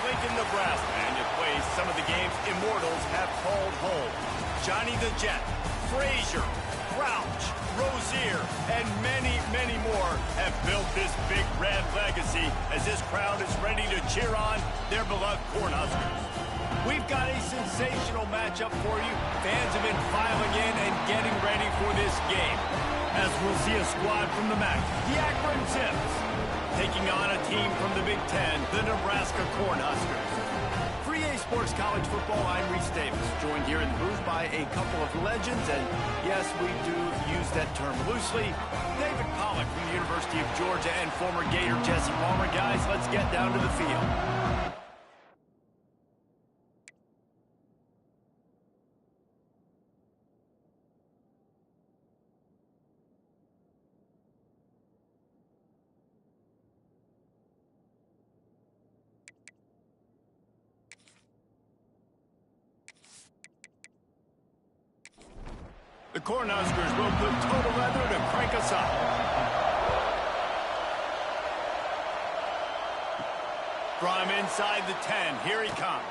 Lincoln, Nebraska, and it plays some of the games immortals have called home. Johnny the Jet, Frazier, Crouch, Rozier, and many, many more have built this big red legacy as this crowd is ready to cheer on their beloved Cornhuskers. We've got a sensational matchup for you. Fans have been filing in and getting ready for this game. As we'll see a squad from the MAC, the Akron Zips, taking on a team from the Big Ten, the Nebraska Cornhuskers. For EA Sports College Football, I'm Reese Davis, joined here in the booth by a couple of legends, and yes, we do use that term loosely. David Pollack from the University of Georgia and former Gator Jesse Palmer. Guys, let's get down to the field. The Cornhuskers will put total leather to crank us up. From inside the 10, here he comes.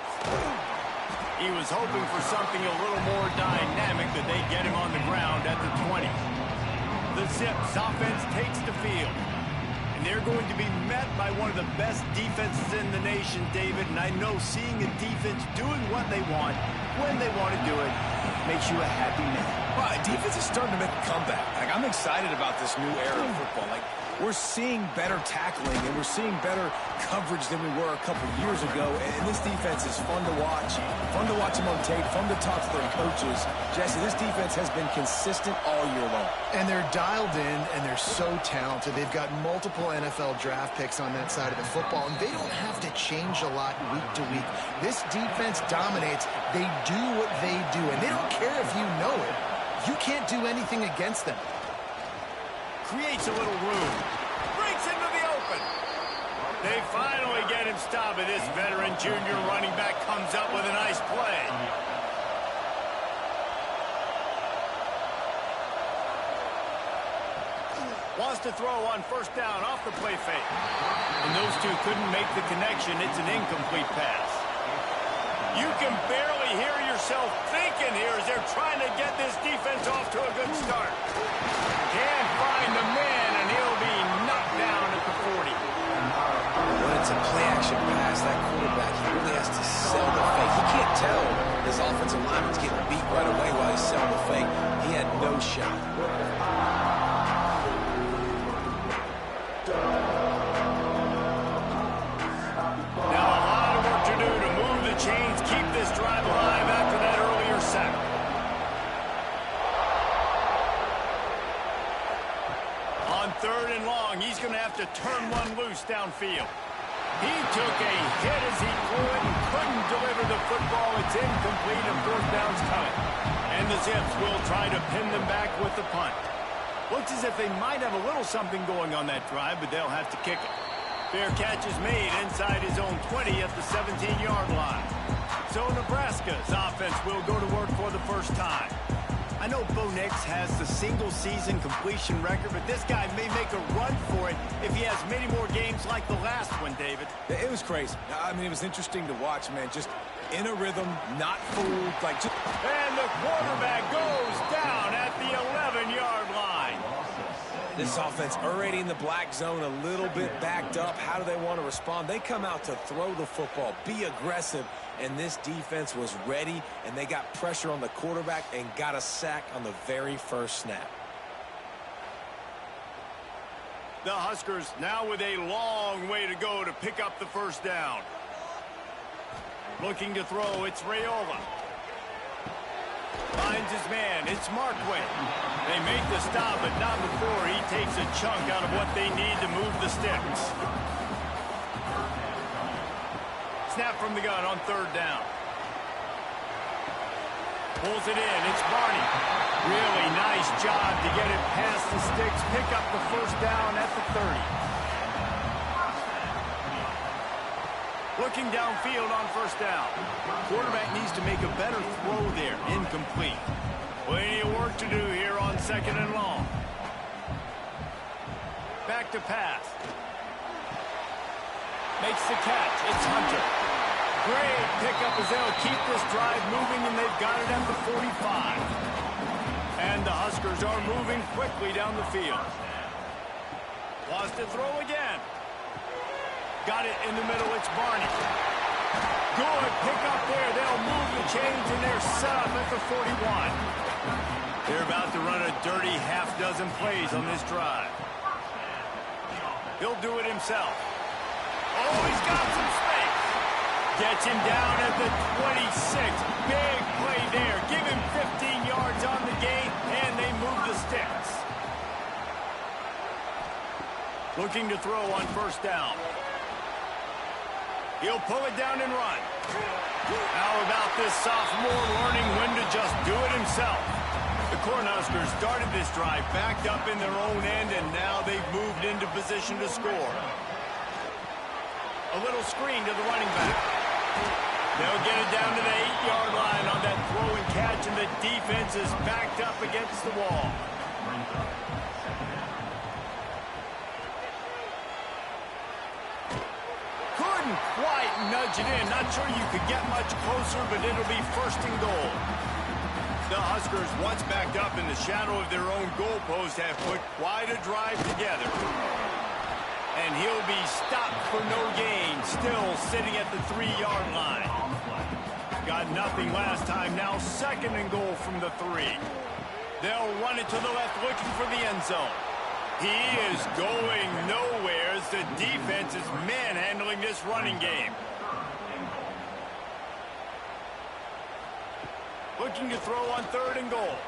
He was hoping for something a little more dynamic, but they get him on the ground at the 20. The Zips offense takes the field. And they're going to be met by one of the best defenses in the nation, David. And I know seeing a defense doing what they want, when they want to do it, makes you a happy man. Well, defense is starting to make a comeback. Like, I'm excited about this new era of football. Like, we're seeing better tackling and we're seeing better coverage than we were a couple years ago. And this defense is fun to watch them on tape, fun to talk to their coaches. Jesse, this defense has been consistent all year long. And they're dialed in, and they're so talented. They've got multiple NFL draft picks on that side of the football, and they don't have to change a lot week to week. This defense dominates. They do what they do, and they don't care if you know it. You can't do anything against them. Creates a little room. Breaks into the open. They finally get him stopped, and this veteran junior running back comes up with a nice play. Wants to throw on first down off the play fake. And those two couldn't make the connection. It's an incomplete pass. You can barely hear yourself thinking here as they're trying to get this defense off to a good start. Can't find the man, and he'll be knocked down at the 40. When it's a play-action pass, that quarterback, he really has to sell the fake. He can't tell his offensive lineman's getting beat right away while he's selling the fake. He had no shot. Chains keep this drive alive after that earlier sack. On 3rd and long, he's going to have to turn one loose downfield. He took a hit as he threw it and couldn't deliver the football. It's incomplete and 4th down's coming. And the Zips will try to pin them back with the punt. Looks as if they might have a little something going on that drive, but they'll have to kick it. Fair catch is made inside his own 20 at the 17-yard line. So Nebraska's offense will go to work for the first time. I know Bo Nix has the single-season completion record, but this guy may make a run for it if he has many more games like the last one, David. It was crazy. I mean, it was interesting to watch, man. Just in a rhythm, not fooled. And the quarterback goes down at the 11-yard line. This offense already in the black zone, a little bit backed up. How do they want to respond? They come out to throw the football, be aggressive, and this defense was ready, and they got pressure on the quarterback and got a sack on the very first snap. The Huskers now with a long way to go to pick up the first down. Looking to throw, it's Raiola. Finds his man, it's Markway. They make the stop, but not before he takes a chunk out of what they need to move the sticks. Snap from the gun on 3rd down. Pulls it in, it's Barney. Really nice job to get it past the sticks, pick up the first down at the 30. Looking downfield on first down. Quarterback needs to make a better throw there. Incomplete. Plenty of work to do here on 2nd and long. Back to pass. Makes the catch. It's Hunter. Great pickup as they'll keep this drive moving, and they've got it at the 45. And the Huskers are moving quickly down the field. Wants to throw again. Got it in the middle. It's Barney. Good pickup there. They'll move the chains, and they're set up at the 41. They're about to run a dirty half-dozen plays on this drive. He'll do it himself. Oh, he's got some space. Gets him down at the 26. Big play there. Give him 15 yards on the gain, and they move the sticks. Looking to throw on first down. He'll pull it down and run. How about this sophomore learning when to just do it himself? The Cornhuskers started this drive backed up in their own end, and now they've moved into position to score. A little screen to the running back. They'll get it down to the 8-yard line on that throw and catch, and the defense is backed up against the wall. Couldn't quite nudge it in. Not sure you could get much closer, but it'll be first and goal. The Huskers, once backed up in the shadow of their own goalpost, have put quite a drive together. And he'll be stopped for no gain, still sitting at the 3-yard line. Got nothing last time, now second and goal from the 3. They'll run it to the left, looking for the end zone. He is going nowhere as the defense is manhandling this running game. Looking to throw on third and goal.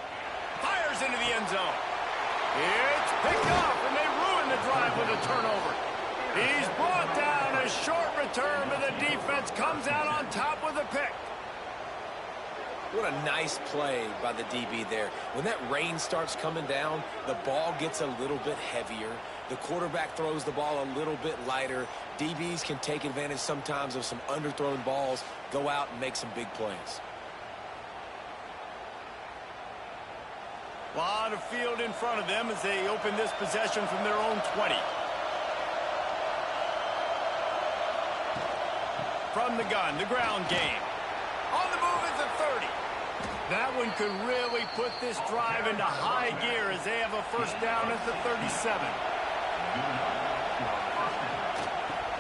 Fires into the end zone. It's picked up, and they ruin the drive with a turnover. He's brought down. A short return, but the defense comes out on top with a pick. What a nice play by the DB there. When that rain starts coming down, the ball gets a little bit heavier. The quarterback throws the ball a little bit lighter. DBs can take advantage sometimes of some underthrown balls, go out and make some big plays. A lot of field in front of them as they open this possession from their own 20. From the gun, the ground game. On the move is the 30. That one could really put this drive into high gear as they have a first down at the 37.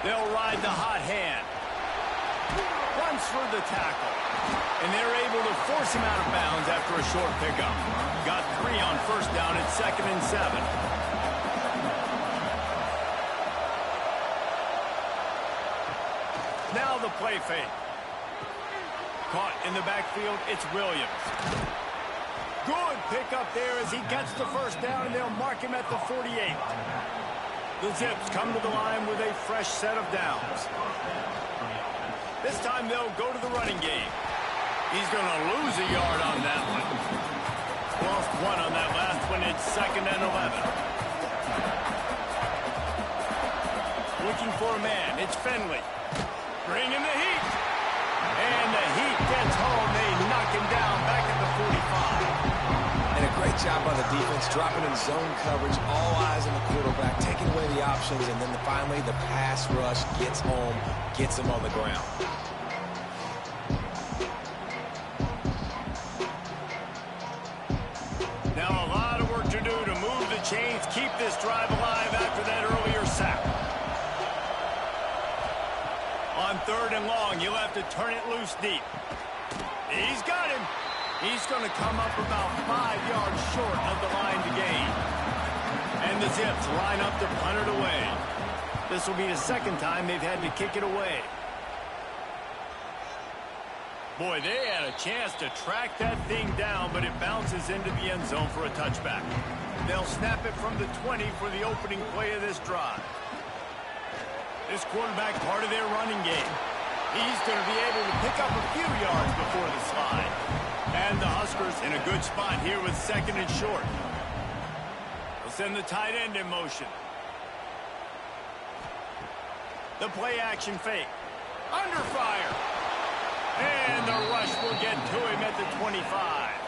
They'll ride the hot hand. Runs for the tackle. And they're able to force him out of bounds after a short pickup. Got 3 on first down at 2nd and 7. Now the play fake. Caught in the backfield, it's Williams. Good pickup there as he gets the first down, and they'll mark him at the 48. The Zips come to the line with a fresh set of downs. This time they'll go to the running game. He's going to lose a yard on that one. Lost 1 on that last one. It's 2nd and 11. Looking for a man. It's Finley. Bring in the heat. And the heat gets home. They knock him down back at the 45. And a great job by the defense, dropping in zone coverage, all eyes on the quarterback, taking away the options, and then finally the pass rush gets home, gets him on the ground. Chains keep this drive alive after that earlier sack. On third and long, you'll have to turn it loose deep. He's got him. He's going to come up about 5 yards short of the line to gain. And the Zips line up to punt it away. This will be the second time they've had to kick it away. Boy, they had a chance to track that thing down, but it bounces into the end zone for a touchback. They'll snap it from the 20 for the opening play of this drive. This quarterback part of their running game. He's going to be able to pick up a few yards before the slide. And the Huskers in a good spot here with 2nd and short. They'll send the tight end in motion. The play action fake. Under fire. And the rush will get to him at the 25.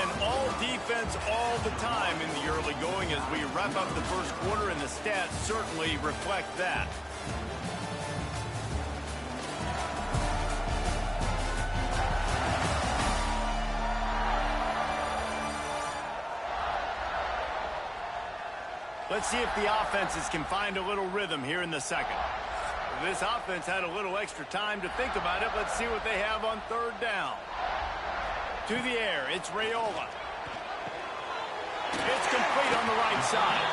been all defense all the time in the early going as we wrap up the first quarter, and the stats certainly reflect that. Let's see if the offenses can find a little rhythm here in the second. This offense had a little extra time to think about it. Let's see what they have on third down. To the air, it's Raiola. It's complete on the right side.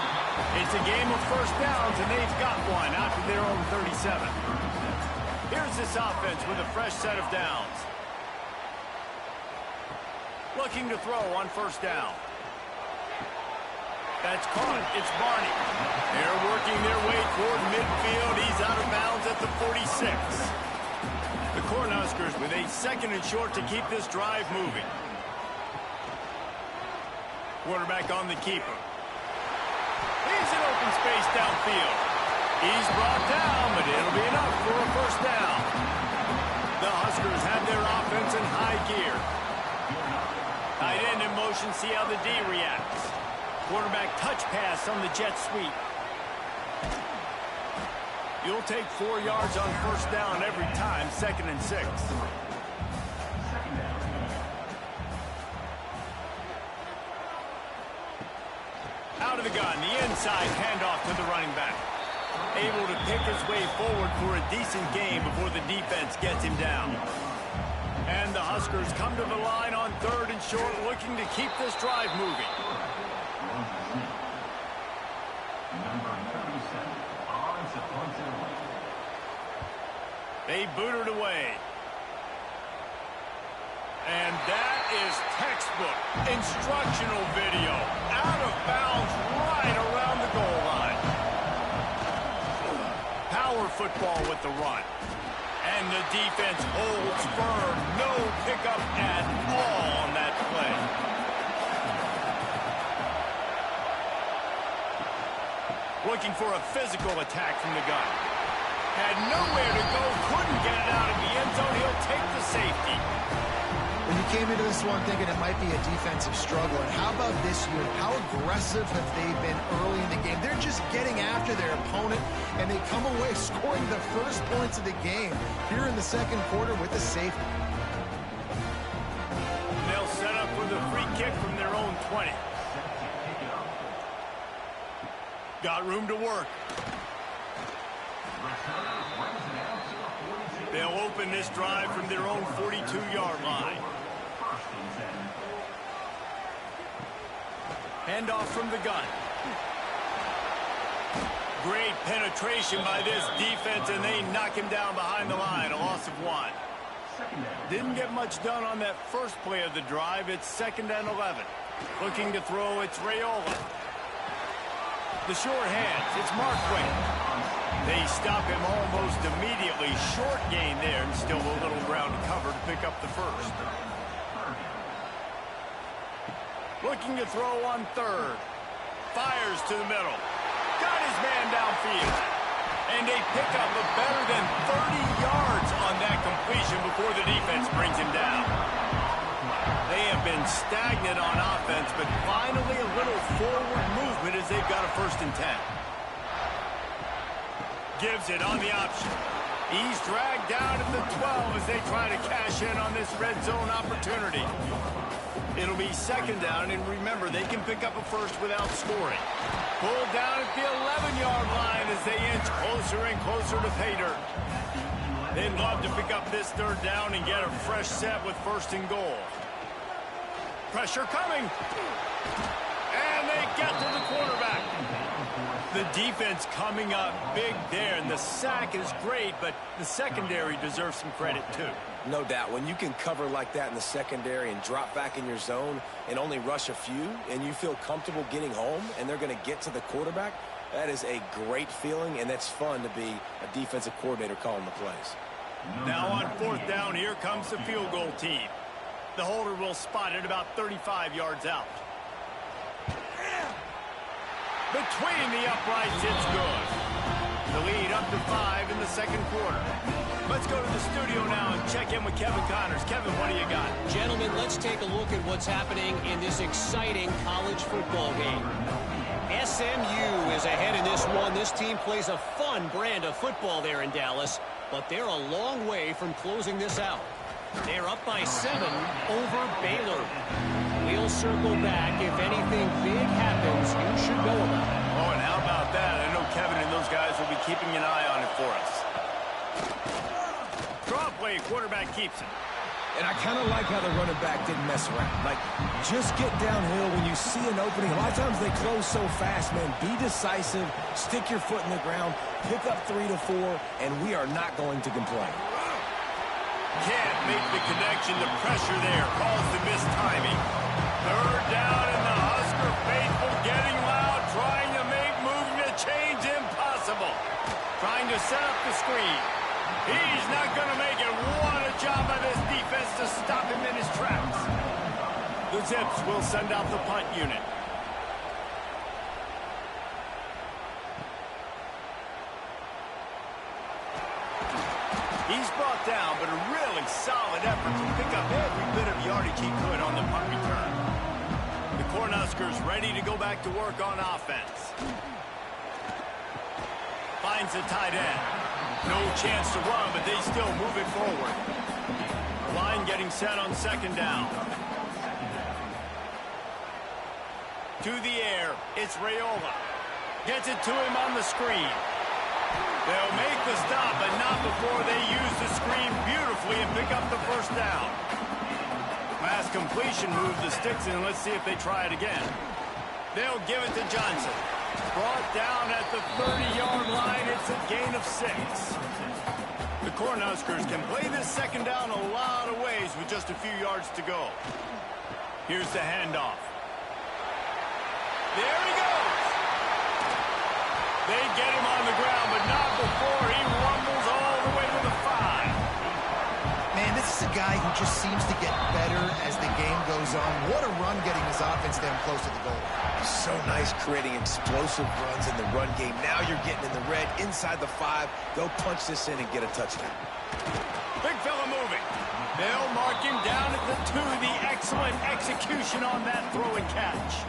It's a game of first downs, and they've got one out to their own 37. Here's this offense with a fresh set of downs. Looking to throw on first down. That's caught. It's Barney. They're working their way toward midfield. He's out of bounds at the 46. The Cornhuskers with a second and short to keep this drive moving. Quarterback on the keeper. He's in open space downfield. He's brought down, but it'll be enough for a first down. The Huskers have their offense in high gear. Tight end in motion. See how the D reacts. Quarterback touch pass on the jet sweep. You'll take 4 yards on first down every time, 2nd and 6. Out of the gun, the inside handoff to the running back. Able to pick his way forward for a decent game before the defense gets him down. And the Huskers come to the line on third and short, looking to keep this drive moving. They boot it away. And that is textbook instructional video. Out of bounds right around the goal line. Power football with the run. And the defense holds firm. No pickup at all on that play. Looking for a physical attack from the gun. Had nowhere to go, couldn't get it out of the end zone. He'll take the safety. When you came into this one thinking it might be a defensive struggle, and how about this year? How aggressive have they been early in the game? They're just getting after their opponent, and they come away scoring the first points of the game here in the second quarter with the safety. They'll set up with a free kick from their own 20. Got room to work. They'll open this drive from their own 42-yard line. Handoff from the gun. Great penetration by this defense, and they knock him down behind the line. A loss of 1. Didn't get much done on that first play of the drive. It's 2nd and 11. Looking to throw, it's Raiola. The short hands, it's Markway. They stop him almost immediately. Short gain there, and still a little ground to cover to pick up the first. Looking to throw on third. Fires to the middle. Got his man downfield. And they pick up a better than 30 yards on that completion before the defense brings him down. They have been stagnant on offense, but finally a little forward movement as they've got a 1st and 10. Gives it on the option. He's dragged down at the 12 as they try to cash in on this red zone opportunity. It'll be 2nd down, and remember, they can pick up a first without scoring. Pulled down at the 11-yard line as they inch closer and closer to pay dirt. They'd love to pick up this 3rd down and get a fresh set with 1st and goal. Pressure coming. And they get to the quarterback. The defense coming up big there, and the sack is great, but the secondary deserves some credit too. No doubt. When you can cover like that in the secondary and drop back in your zone and only rush a few, and you feel comfortable getting home, and they're going to get to the quarterback, that is a great feeling, and that's fun to be a defensive coordinator calling the plays. Now on 4th down, here comes the field goal team. The holder will spot it about 35 yards out. Between the uprights, it's good. The lead up to 5 in the second quarter. Let's go to the studio now and check in with Kevin Connors. Kevin, what do you got? Gentlemen, let's take a look at what's happening in this exciting college football game. SMU is ahead in this one. This team plays a fun brand of football there in Dallas, but they're a long way from closing this out. They're up by 7 over Baylor. We'll circle back. If anything big happens, you should know about it. Oh, and how about that? I know Kevin and those guys will be keeping an eye on it for us. Draw play, quarterback keeps it. And I kind of like how the running back didn't mess around. Like, just get downhill when you see an opening. A lot of times they close so fast, man. Be decisive, stick your foot in the ground, pick up 3 to 4, and we are not going to complain. Can't make the connection. The pressure there caused the missed timing. Third down, and the Husker faithful getting loud, trying to make moving the chains impossible. Trying to set up the screen. He's not going to make it. What a job by this defense to stop him in his tracks. The Zips will send out the punt unit. He's brought down, but a really solid effort to pick up every bit of yardage he could on the punt return. The Cornhuskers ready to go back to work on offense. Finds the tight end. No chance to run, but they still move it forward. The line getting set on second down. To the air, it's Raiola. Gets it to him on the screen. They'll make the stop, but not before they use the screen beautifully and pick up the first down. Pass completion moves the sticks in. Let's see if they try it again. They'll give it to Johnson. Brought down at the 30-yard line. It's a gain of 6. The Cornhuskers can play this second down a lot of ways with just a few yards to go. Here's the handoff. There he goes. They get him on the ground, but not before he rumbles all the way to the 5. Man, this is a guy who just seems to get better as the game goes on. What a run getting his offense down close to the goal. So nice creating explosive runs in the run game. Now you're getting in the red inside the 5. They'll punch this in and get a touchdown. Big fella moving. They'll mark him down at the 2. The excellent execution on that throw and catch.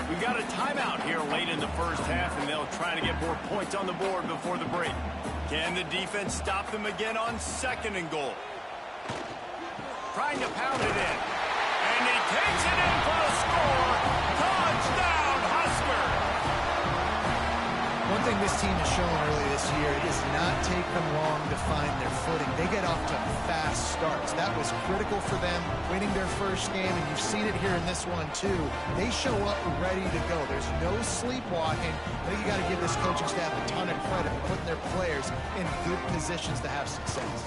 We've got a timeout here late in the first half, and they'll try to get more points on the board before the break. Can the defense stop them again on 2nd and goal? Trying to pound it in. And he takes it in for the score. Touchdown, Husker! One thing this team has shown early this year, it does not take them long to find their footing. They get off to fast starts. That was critical for them, winning their first game, and you've seen it here in this one too. They show up ready to go. There's no sleepwalking. I think you got to give this coaching staff a ton of credit for putting their players in good positions to have success.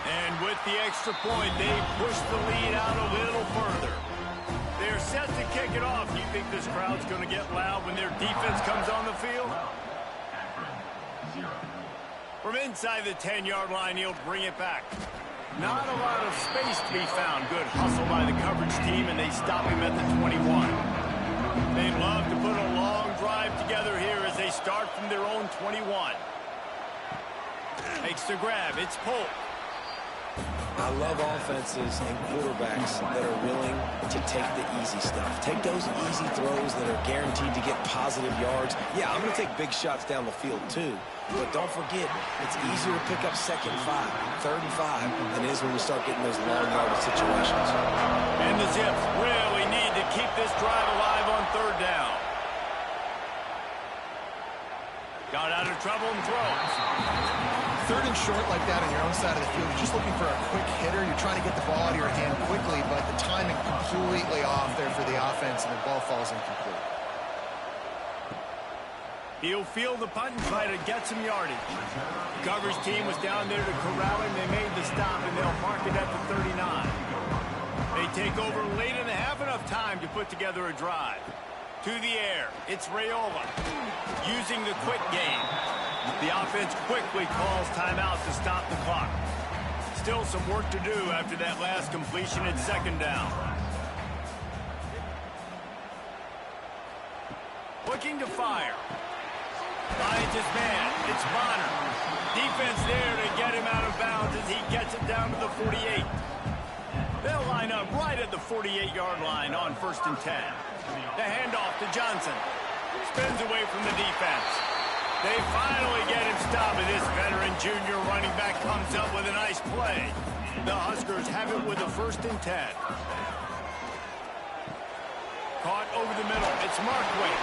And with the extra point, they push the lead out a little further. They're set to kick it off. Do you think this crowd's going to get loud when their defense comes on the field? From inside the 10-yard line, he'll bring it back. Not a lot of space to be found. Good hustle by the coverage team, and they stop him at the 21. They'd love to put a long drive together here as they start from their own 21. Makes the grab. It's Polk. I love offenses and quarterbacks that are willing to take the easy stuff. Take those easy throws that are guaranteed to get positive yards. Yeah, I'm going to take big shots down the field too. But don't forget, it's easier to pick up 2nd and 5, 3rd and 5 than it is when we start getting those long yardage situations. And the Zips really need to keep this drive alive on 3rd down. Got out of trouble and throws. 3rd and short like that on your own side of the field, you're just looking for a quick hitter. You're trying to get the ball out of your hand quickly, but the timing completely off there for the offense, and the ball falls incomplete. He'll field the punt and try to get some yardage. The coverage team was down there to corral him. They made the stop, and they'll mark it at the 39. They take over late in the half, enough time to put together a drive. To the air, it's Raiola using the quick game. The offense quickly calls timeout to stop the clock. Still some work to do after that last completion at 2nd down. Looking to fire. Finds his man. It's Bonner. Defense there to get him out of bounds as he gets it down to the 48. They'll line up right at the 48-yard line on 1st and 10. The handoff to Johnson. Spins away from the defense. They finally get him stopped, and this veteran junior running back comes up with a nice play. The Huskers have it with a 1st and 10. Caught over the middle. It's Markway.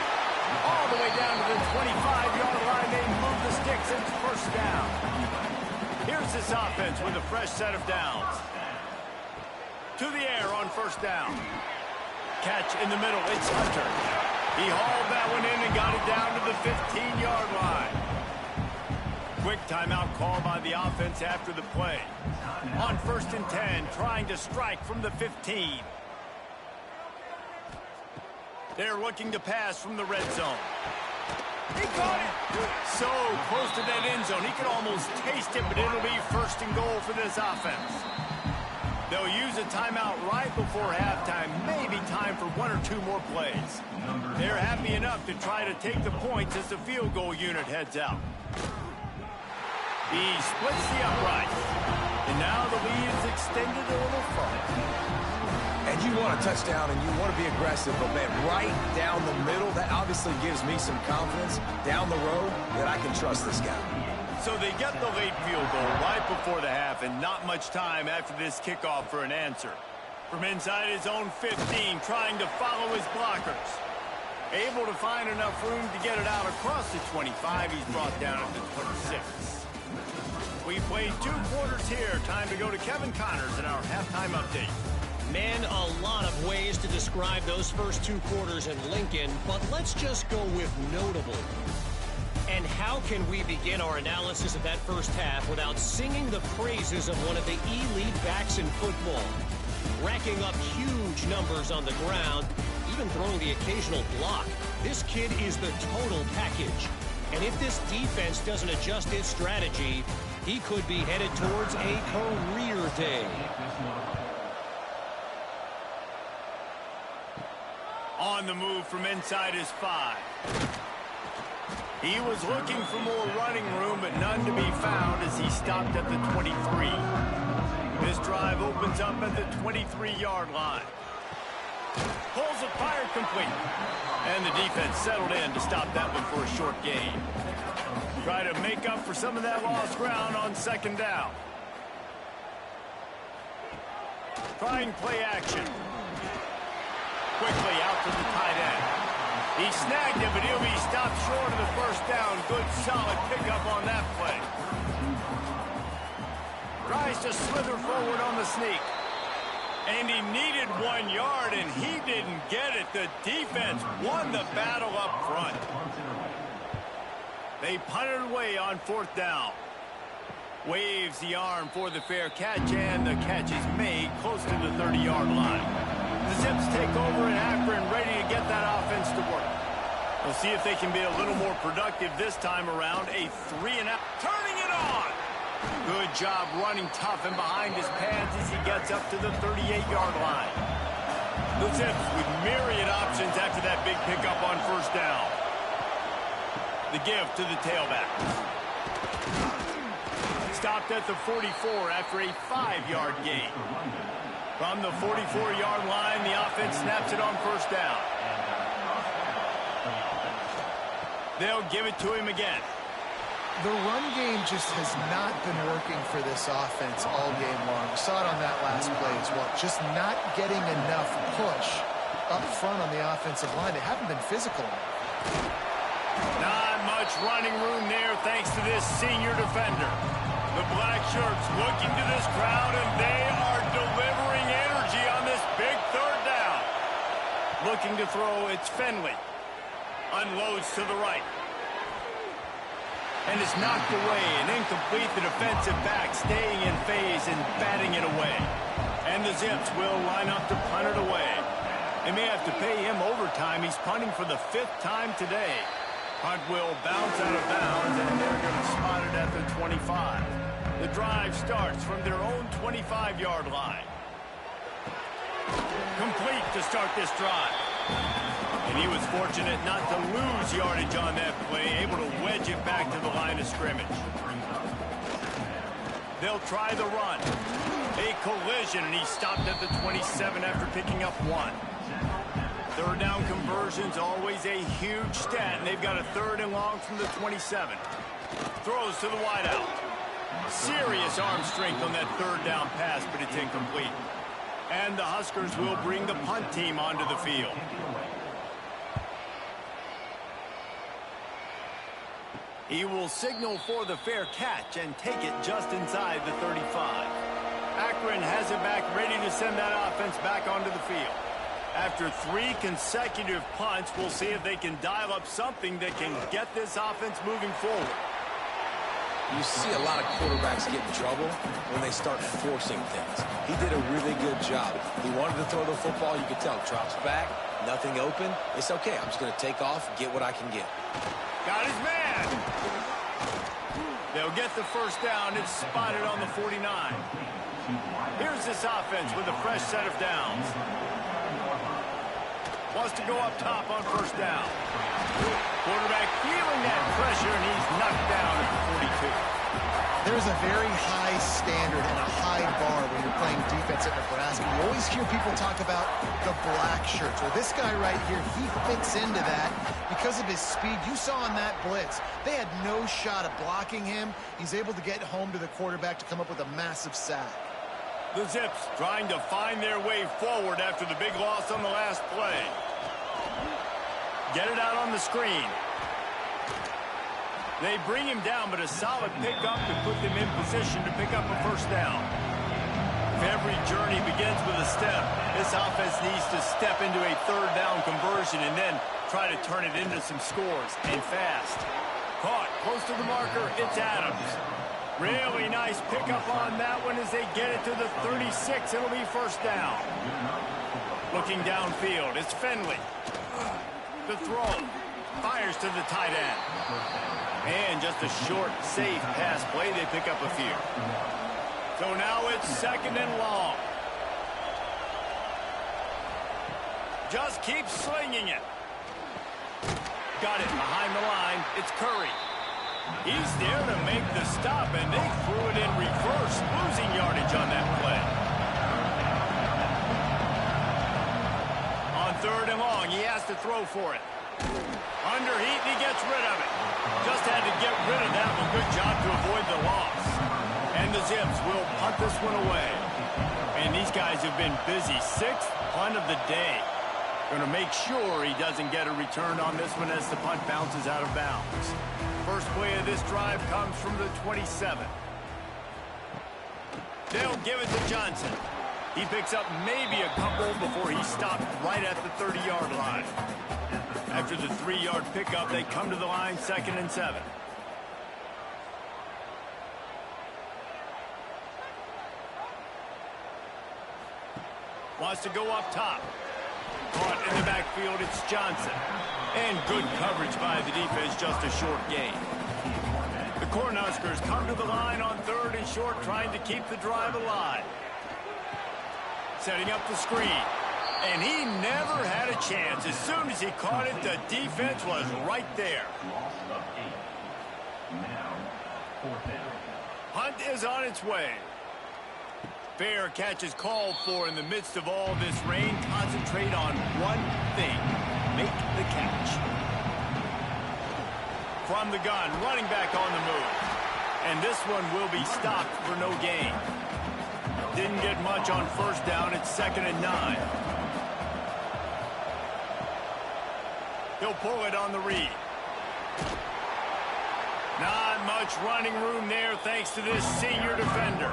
All the way down to the 25-yard line. They move the sticks, and it's 1st down. Here's this offense with a fresh set of downs. To the air on 1st down. Catch in the middle. It's Hunter. He hauled that one in and got it down to the 15-yard line. Quick timeout call by the offense after the play. On 1st and 10, trying to strike from the 15. They're looking to pass from the red zone. He caught it. So close to that end zone. He could almost taste it, but it'll be 1st and goal for this offense. They'll use a timeout right before halftime. Maybe time for 1 or 2 more plays. They're happy enough to try to take the points as the field goal unit heads out. He splits the upright. And now the lead is extended a little further. And you want a touchdown and you want to be aggressive, but man, right down the middle, that obviously gives me some confidence down the road that I can trust this guy. So they get the late field goal right before the half, and not much time after this kickoff for an answer. From inside his own 15, trying to follow his blockers. Able to find enough room to get it out across the 25. He's brought down at the 26. We played 2 quarters here. Time to go to Kevin Connors in our halftime update. Man, a lot of ways to describe those first 2 quarters in Lincoln, but let's just go with notable. And how can we begin our analysis of that first half without singing the praises of one of the elite backs in football? Racking up huge numbers on the ground, even throwing the occasional block. This kid is the total package. And if this defense doesn't adjust its strategy, he could be headed towards a career day. On the move from inside his 5. He was looking for more running room, but none to be found as he stopped at the 23. This drive opens up at the 23-yard line. Pulls it, fired complete. And the defense settled in to stop that one for a short gain. Try to make up for some of that lost ground on 2nd down. Trying play action. Quickly out to the tight end. He snagged it, but he'll be stopped short of the 1st down. Good, solid pickup on that play. Tries to slither forward on the sneak. And he needed 1 yard, and he didn't get it. The defense won the battle up front. They punted away on 4th down. Waves the arm for the fair catch, and the catch is made close to the 30-yard line. The Zips take over in Akron, ready to get that offense to work. We'll see if they can be a little more productive this time around. A 3-and-out, turning it on. Good job running tough and behind his pads as he gets up to the 38-yard line. The Zips with myriad options after that big pickup on 1st down. The give to the tailback. Stopped at the 44 after a 5-yard gain. From the 44-yard line, the offense snaps it on 1st down. They'll give it to him again. The run game just has not been working for this offense all game long. We saw it on that last play as well. Just not getting enough push up front on the offensive line. They haven't been physical enough. Not much running room there thanks to this senior defender. The black shirts looking to this crowd, and they are delivering energy on this big 3rd down. Looking to throw, it's Finley. Unloads to the right. And it's knocked away and incomplete. The defensive back staying in phase and batting it away. And the Zips will line up to punt it away. They may have to pay him overtime. He's punting for the 5th time today. Punt will bounce out of bounds, and they're going to spot it at the 25. The drive starts from their own 25-yard line. Complete to start this drive. And he was fortunate not to lose yardage on that play, able to wedge it back to the line of scrimmage. They'll try the run. A collision, and he stopped at the 27 after picking up 1. Third down conversion's always a huge stat, and they've got a 3rd and long from the 27. Throws to the wideout. Serious arm strength on that 3rd down pass, but it's incomplete. And the Huskers will bring the punt team onto the field. He will signal for the fair catch and take it just inside the 35. Akron has it back, ready to send that offense back onto the field. After 3 consecutive punts, we'll see if they can dial up something that can get this offense moving forward. You see a lot of quarterbacks get in trouble when they start forcing things. He did a really good job. He wanted to throw the football. You could tell. Drops back, nothing open. It's okay. I'm just going to take off, get what I can get. Got his man. They'll get the first down. It's spotted on the 49. Here's this offense with a fresh set of downs. Wants to go up top on first down. Quarterback feeling that pressure, and he's knocked down at the 42. There's a very high standard and a high bar when you're playing defense at Nebraska. You always hear people talk about the black shirts. Well, this guy right here, he fits into that because of his speed. You saw on that blitz, they had no shot at blocking him. He's able to get home to the quarterback to come up with a massive sack. The Zips trying to find their way forward after the big loss on the last play. Get it out on the screen. They bring him down, but a solid pickup to put them in position to pick up a first down. If every journey begins with a step, this offense needs to step into a 3rd down conversion and then try to turn it into some scores, and fast. Caught close to the marker, it's Adams. Really nice pickup on that one as they get it to the 36. It'll be first down. Looking downfield, it's Finley. The throw. Fires to the tight end. And just a short, safe pass play. They pick up a few. So now it's 2nd and long. Just keep slinging it. Got it behind the line. It's Curry. He's there to make the stop, and they threw it in reverse, losing yardage on that play. On 3rd and long, he has to throw for it. Under heat, and he gets rid of it. Just had to get rid of that one. Good job to avoid the loss. And the Zips will punt this one away. And these guys have been busy. 6th punt of the day. Going to make sure he doesn't get a return on this one as the punt bounces out of bounds. First play of this drive comes from the 27. They'll give it to Johnson. He picks up maybe a couple before he stopped right at the 30-yard line. After the 3-yard pickup, they come to the line, 2nd and 7. Wants to go up top. Caught in the backfield, it's Johnson. And good coverage by the defense, just a short gain. The Cornhuskers come to the line on 3rd and short, trying to keep the drive alive. Setting up the screen. And he never had a chance. As soon as he caught it, the defense was right there. Hunt is on its way. Fair catch is called for in the midst of all this rain. Concentrate on one thing. Make the catch. From the gun, running back on the move. And this one will be stopped for no gain. Didn't get much on first down. It's 2nd and 9. He'll pull it on the read. Not much running room there thanks to this senior defender.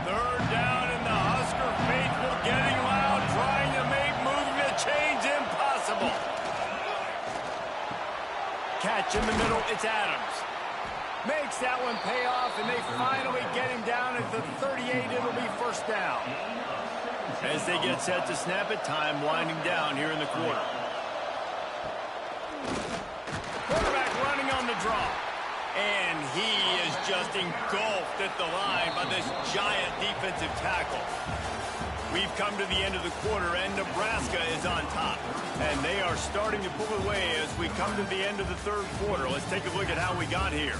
3rd down, and the Husker faithful getting loud, trying to make moving the chains impossible. Catch in the middle, it's Adams. Makes that one pay off, and they finally get him down at the 38. It'll be first down. As they get set to snap it, time winding down here in the quarter. Quarterback running on the draw. And he is just engulfed at the line by this giant defensive tackle. We've come to the end of the quarter, and Nebraska is on top. And they are starting to pull away as we come to the end of the 3rd quarter. Let's take a look at how we got here.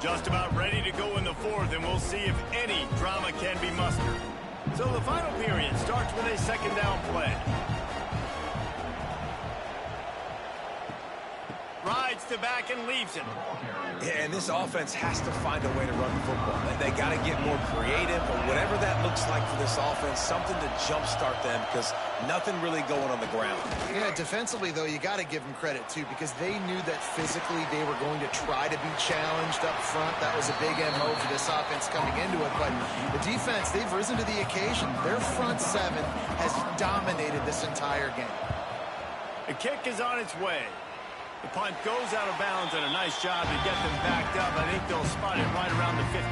Just about ready to go in the fourth, and we'll see if any drama can be mustered. So the final period starts with a second down play. Rides to back and leaves it. Yeah, and this offense has to find a way to run the football. They got to get more creative, or whatever that looks like for this offense, something to jumpstart them, because nothing really going on the ground. Yeah, defensively, though, you got to give them credit, too, because they knew that physically they were going to try to be challenged up front. That was a big MO for this offense coming into it. But the defense, they've risen to the occasion. Their front seven has dominated this entire game. The kick is on its way. The punt goes out of bounds, and a nice job to get them backed up. I think they'll spot it right around the 15.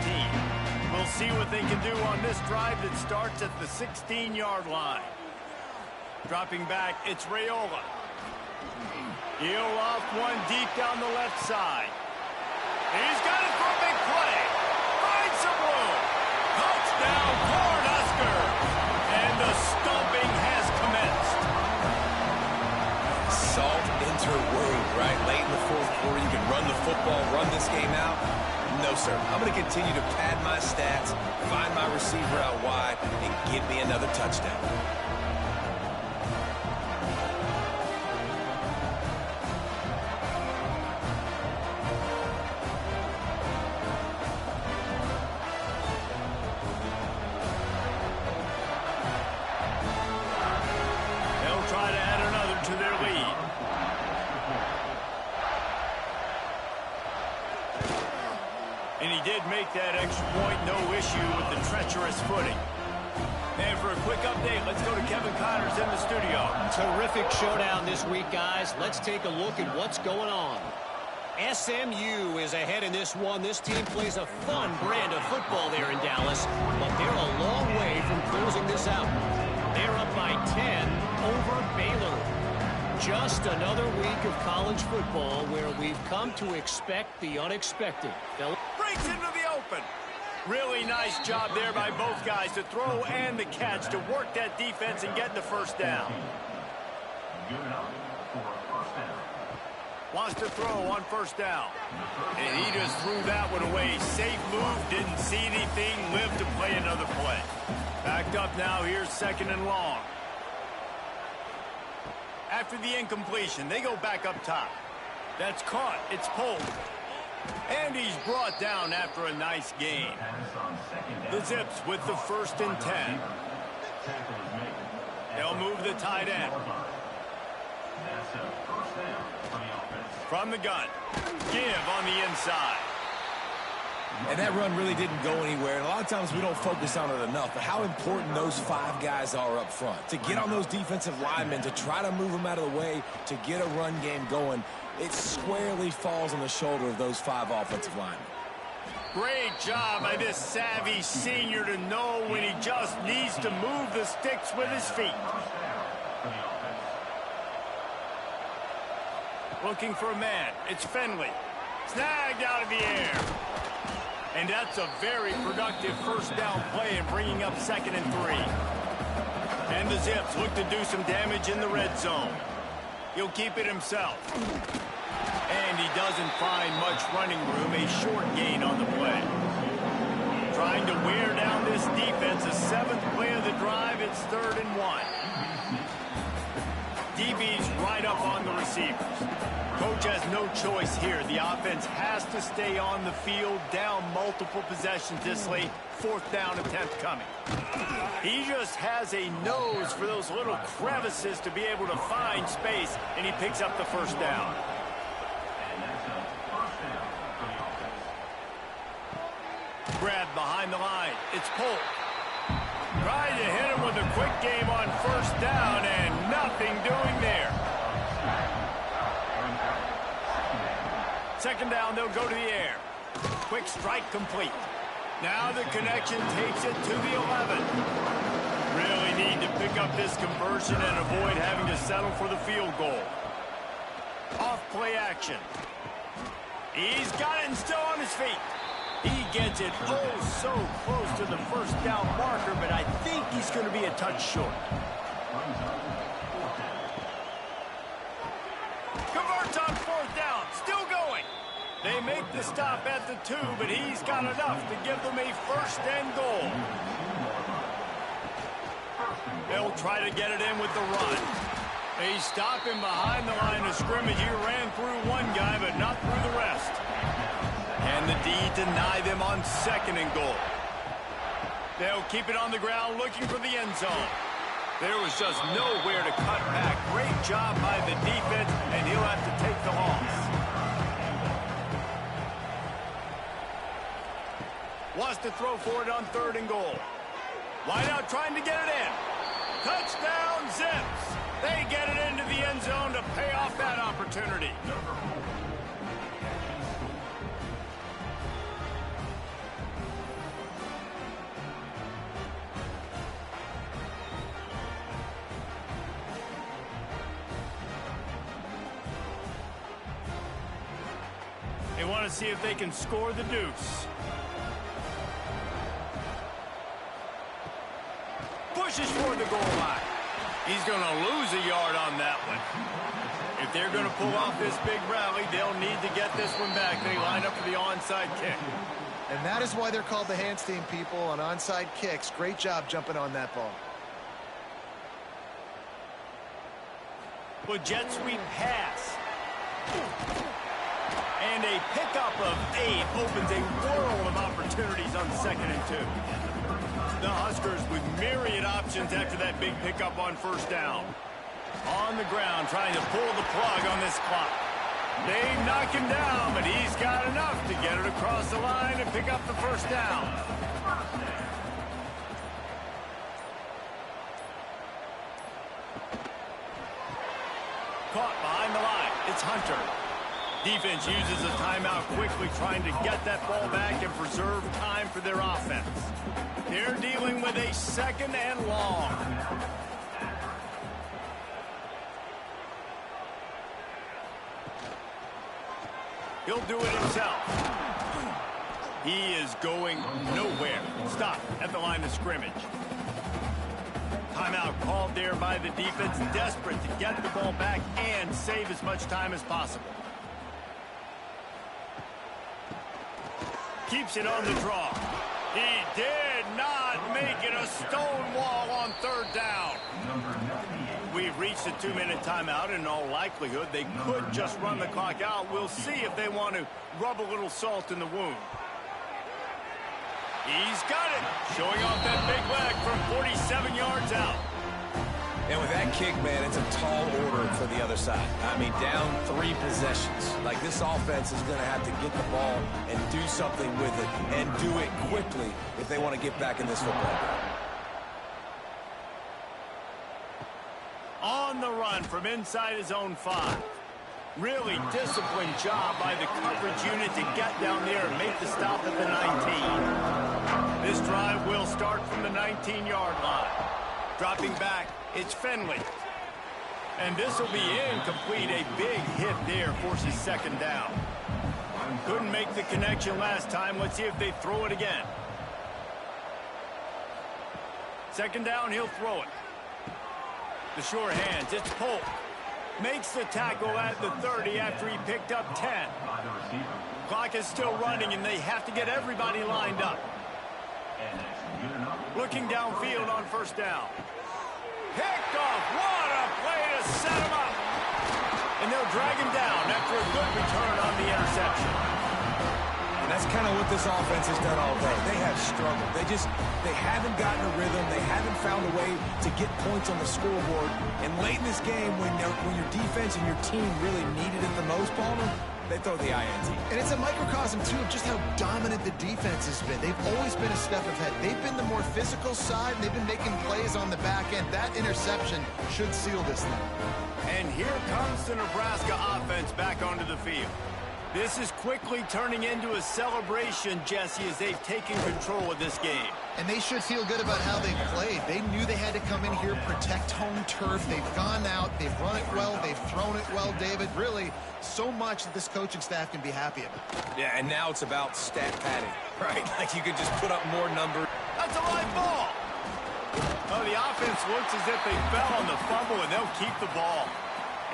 We'll see what they can do on this drive that starts at the 16-yard line. Dropping back, it's Raiola. He'll off one deep down the left side. He's got it for a big play. Finds some room. Touchdown, Cornhuskers. And the stomping has commenced. Salt interwove, right? Late in the fourth quarter, you can run the football, run this game out. No, sir. I'm going to continue to pad my stats, find my receiver out wide, and give me another touchdown. They'll try to add another to their lead. And he did make that extra point, no issue with the treacherous footing. And for a quick update, let's go to Kevin Connors in the studio. Terrific showdown this week, guys. Let's take a look at what's going on. SMU is ahead in this one. This team plays a fun brand of football there in Dallas, but they're a long way from closing this out. They're up by 10 over Baylor. Just another week of college football where we've come to expect the unexpected. Breaks into the open. Really nice job there by both guys to throw and the catch to work that defense and get the first down. Wants to throw on first down. And he just threw that one away. Safe move, didn't see anything, lived to play another play. Backed up now, here's second and long. After the incompletion, they go back up top. That's caught. It's pulled. And he's brought down after a nice gain. The Zips with the 1st and 10. They'll move the tight end. From the gun. Give on the inside. And that run really didn't go anywhere. And a lot of times we don't focus on it enough. But how important those 5 guys are up front. To get on those defensive linemen, to try to move them out of the way, to get a run game going, it squarely falls on the shoulder of those 5 offensive linemen. Great job by this savvy senior to know when he just needs to move the sticks with his feet. Looking for a man. It's Finley. Snagged out of the air. And that's a very productive first down play and bringing up 2nd and 3. And the Zips look to do some damage in the red zone. He'll keep it himself. And he doesn't find much running room. A short gain on the play. Trying to wear down this defense. The 7th play of the drive. It's 3rd and 1. DB's right up on the receivers. Coach has no choice here. The offense has to stay on the field, down multiple possessions this late. 4th down attempt coming. He just has a nose for those little crevices to be able to find space, and he picks up the first down. Grab behind the line. It's Polk. Trying to hit him with a quick game on first down, and nothing doing there. 2nd down, they'll go to the air. Quick strike complete. Now the connection takes it to the 11. Really need to pick up this conversion and avoid having to settle for the field goal. Off play action. He's got it and still on his feet. He gets it oh so close to the first down marker, but I think he's going to be a touch short. Converts on 4th down. Still going. They make the stop at the 2, but he's got enough to give them a first and goal. They'll try to get it in with the run. They stop him behind the line of scrimmage. He ran through one guy, but not through the rest. And the D deny them on second and goal. They'll keep it on the ground looking for the end zone. There was just nowhere to cut back. Great job by the defense, and he'll have to take the loss. Wants to throw for it on third and goal. Wide out trying to get it in. Touchdown, Zips. They get it into the end zone to pay off that opportunity. They want to see if they can score the deuce. Pushes for the goal line. He's going to lose a yard on that one. If they're going to pull off this big rally, they'll need to get this one back. They line up for the onside kick. And that is why they're called the hands team, people, on onside kicks. Great job jumping on that ball. Well, jet sweep pass. And a pickup of 8 opens a world of opportunities on second and 2. The Huskers with myriad options after that big pickup on first down. On the ground, trying to pull the plug on this clock. They knock him down, but he's got enough to get it across the line and pick up the first down. Caught behind the line. It's Hunter. Defense uses a timeout quickly, trying to get that ball back and preserve time for their offense. They're dealing with a second and long. He'll do it himself. He is going nowhere. Stop at the line of scrimmage. Timeout called there by the defense, desperate to get the ball back and save as much time as possible. Keeps it on the draw. He did not make it a stone wall on third down. We've reached a 2-minute timeout. In all likelihood, they could just run the clock out. We'll see if they want to rub a little salt in the wound. He's got it. Showing off that big leg from 47 yards out. And with that kick, man, it's a tall order for the other side. I mean, down 3 possessions. Like, this offense is going to have to get the ball and do something with it, and do it quickly if they want to get back in this football game. On the run from inside his own 5. Really disciplined job by the coverage unit to get down there and make the stop at the 19. This drive will start from the 19-yard line. Dropping back, it's Finley. And this will be incomplete. A big hit there forces second down. Couldn't make the connection last time. Let's see if they throw it again. Second down, he'll throw it. The sure hands, it's Polk. Makes the tackle at the 30 after he picked up 10. Clock is still running, and they have to get everybody lined up. Looking downfield on first down. Picked off. What a play to set him up. And they'll drag him down after a good return on the interception. And that's kind of what this offense has done all day. They have struggled. They haven't gotten a rhythm. They haven't found a way to get points on the scoreboard. And late in this game, when your defense and your team really needed it the most, Palmer, they throw the INT. And it's a microcosm, too, of just how dominant the defense has been. They've always been a step ahead. They've been the more physical side, and they've been making plays on the back end. That interception should seal this thing. And here comes the Nebraska offense back onto the field. This is quickly turning into a celebration, Jesse, as they've taken control of this game. And they should feel good about how they've played. They knew they had to come in here, protect home turf. They've gone out, they've run it well, they've thrown it well, David. Really, so much that this coaching staff can be happy about. Yeah, and now it's about stat padding, right? Like you could just put up more numbers. That's a live ball. Oh, the offense looks as if they fell on the fumble, and they'll keep the ball.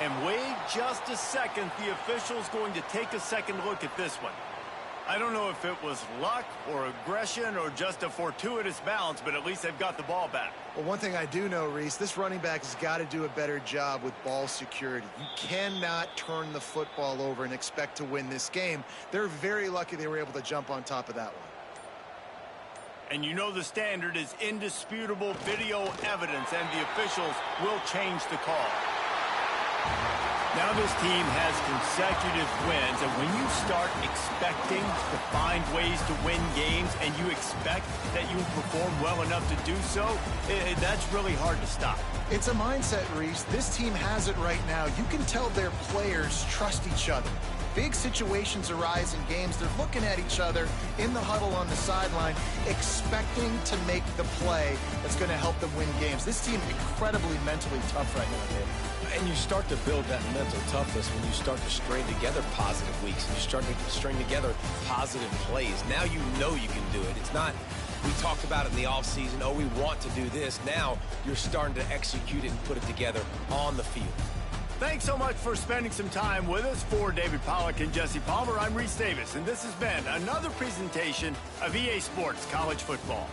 And wait just a second, the official's going to take a second look at this one. I don't know if it was luck or aggression or just a fortuitous bounce, but at least they've got the ball back. Well, one thing I do know, Reese, this running back has got to do a better job with ball security. You cannot turn the football over and expect to win this game. They're very lucky they were able to jump on top of that one. And you know the standard is indisputable video evidence, and the officials will change the call. Now this team has consecutive wins, and when you start expecting to find ways to win games and you expect that you will perform well enough to do so, that's really hard to stop. It's a mindset, Reese. This team has it right now. You can tell their players trust each other. Big situations arise in games. They're looking at each other in the huddle on the sideline, expecting to make the play that's going to help them win games. This team incredibly mentally tough right now, David. And you start to build that mental toughness when you start to string together positive weeks. You start to string together positive plays. Now you know you can do it. It's not, we talked about it in the offseason, oh, we want to do this. Now you're starting to execute it and put it together on the field. Thanks so much for spending some time with us. For David Pollack and Jesse Palmer, I'm Reese Davis, and this has been another presentation of EA Sports College Football.